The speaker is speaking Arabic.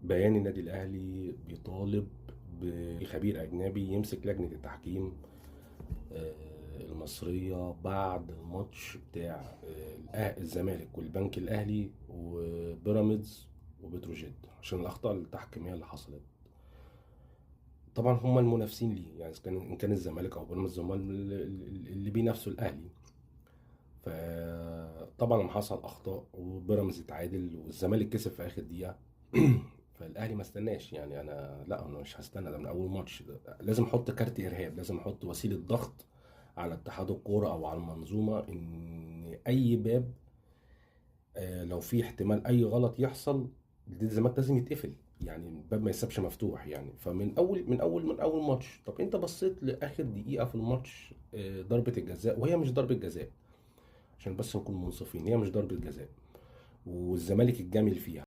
بيان النادي الأهلي بيطالب بخبير أجنبي يمسك لجنة التحكيم المصرية بعد الماتش بتاع الزمالك والبنك الأهلي وبيراميدز وبتروجيت عشان الأخطاء التحكيمية اللي حصلت. طبعا هما المنافسين ليه، يعني إن كان الزمالك أو بيراميدز هما اللي بينافسوا الأهلي. فطبعا لما حصل اخطاء وبيراميدز اتعادل والزمالك كسب في اخر دقيقه فالاهلي ما استناش، يعني انا مش هستنى، ده من اول ماتش لازم احط كارت ارهاب، لازم احط وسيله ضغط على اتحاد الكوره او على المنظومه ان اي باب لو في احتمال اي غلط يحصل الزمالك لازم يتقفل، يعني الباب ما يسابش مفتوح. يعني فمن اول ماتش، طب انت بصيت لاخر دقيقه في الماتش ضربه الجزاء وهي مش ضربه جزاء، عشان بس نكون منصفين، هي مش ضربة جزاء والزمالك الجامل فيها.